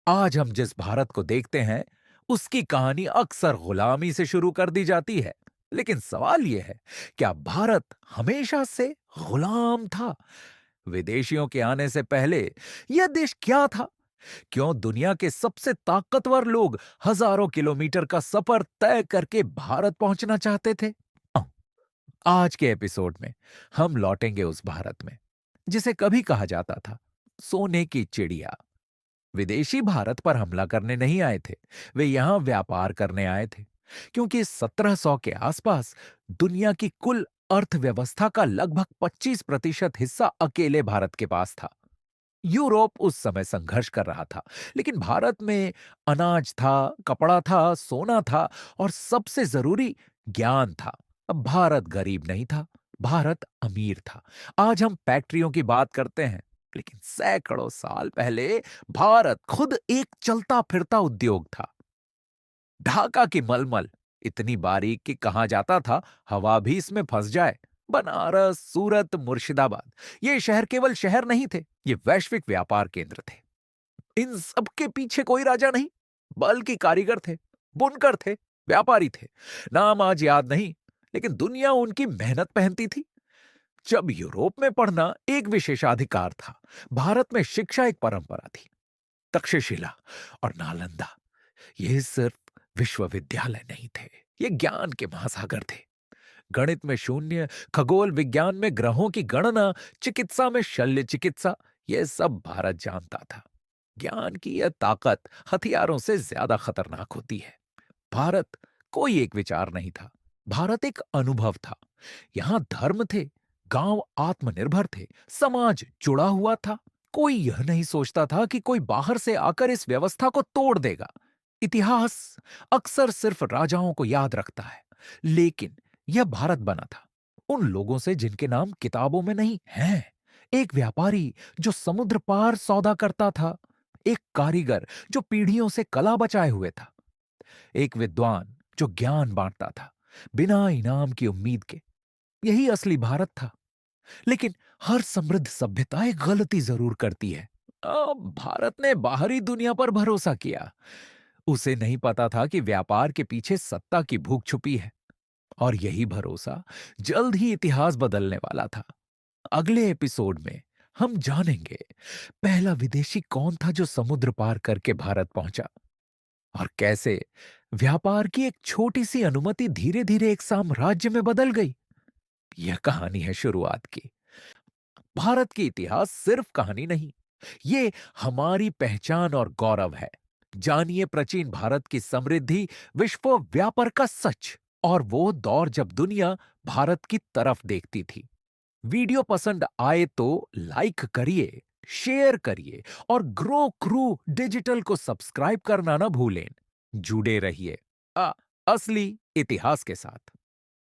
आज हम जिस भारत को देखते हैं, उसकी कहानी अक्सर गुलामी से शुरू कर दी जाती है। लेकिन सवाल यह है, क्या भारत हमेशा से गुलाम था? विदेशियों के आने से पहले यह देश क्या था? क्यों दुनिया के सबसे ताकतवर लोग हजारों किलोमीटर का सफर तय करके भारत पहुंचना चाहते थे? आज के एपिसोड में हम लौटेंगे उस भारत में जिसे कभी कहा जाता था सोने की चिड़िया। विदेशी भारत पर हमला करने नहीं आए थे, वे यहां व्यापार करने आए थे। क्योंकि 1700 के आसपास दुनिया की कुल अर्थव्यवस्था का लगभग 25% हिस्सा अकेले भारत के पास था। यूरोप उस समय संघर्ष कर रहा था, लेकिन भारत में अनाज था, कपड़ा था, सोना था और सबसे जरूरी ज्ञान था। अब भारत गरीब नहीं था, भारत अमीर था। आज हम फैक्ट्रियों की बात करते हैं, लेकिन सैकड़ों साल पहले भारत खुद एक चलता फिरता उद्योग था। ढाका की मलमल इतनी बारीक कि कहा जाता था हवा भी इसमें फंस जाए। बनारस, सूरत, मुर्शिदाबाद, ये शहर केवल शहर नहीं थे, ये वैश्विक व्यापार केंद्र थे। इन सबके पीछे कोई राजा नहीं, बल्कि कारीगर थे, बुनकर थे, व्यापारी थे। नाम आज याद नहीं, लेकिन दुनिया उनकी मेहनत पहनती थी। जब यूरोप में पढ़ना एक विशेषाधिकार था, भारत में शिक्षा एक परंपरा थी। तक्षशिला और नालंदा ये सिर्फ विश्वविद्यालय नहीं थे, ये ज्ञान के महासागर थे। गणित में शून्य, खगोल विज्ञान में ग्रहों की गणना, चिकित्सा में शल्य चिकित्सा, यह सब भारत जानता था। ज्ञान की यह ताकत हथियारों से ज्यादा खतरनाक होती है। भारत कोई एक विचार नहीं था, भारत एक अनुभव था। यहां धर्म थे, गांव आत्मनिर्भर थे, समाज जुड़ा हुआ था। कोई यह नहीं सोचता था कि कोई बाहर से आकर इस व्यवस्था को तोड़ देगा। इतिहास अक्सर सिर्फ राजाओं को याद रखता है, लेकिन यह भारत बना था उन लोगों से जिनके नाम किताबों में नहीं हैं। एक व्यापारी जो समुद्र पार सौदा करता था, एक कारीगर जो पीढ़ियों से कला बचाए हुए था, एक विद्वान जो ज्ञान बांटता था बिना इनाम की उम्मीद के। यही असली भारत था। लेकिन हर समृद्ध सभ्यता एक गलती जरूर करती है। भारत ने बाहरी दुनिया पर भरोसा किया। उसे नहीं पता था कि व्यापार के पीछे सत्ता की भूख छुपी है, और यही भरोसा जल्द ही इतिहास बदलने वाला था। अगले एपिसोड में हम जानेंगे पहला विदेशी कौन था जो समुद्र पार करके भारत पहुंचा, और कैसे व्यापार की एक छोटी सी अनुमति धीरे धीरे एक साम्राज्य में बदल गई। यह कहानी है शुरुआत की। भारत की इतिहास सिर्फ कहानी नहीं, ये हमारी पहचान और गौरव है। जानिए प्राचीन भारत की समृद्धि, विश्व व्यापार का सच, और वो दौर जब दुनिया भारत की तरफ देखती थी। वीडियो पसंद आए तो लाइक करिए, शेयर करिए और ग्रो क्रू डिजिटल को सब्सक्राइब करना ना भूलें। जुड़े रहिए असली इतिहास के साथ।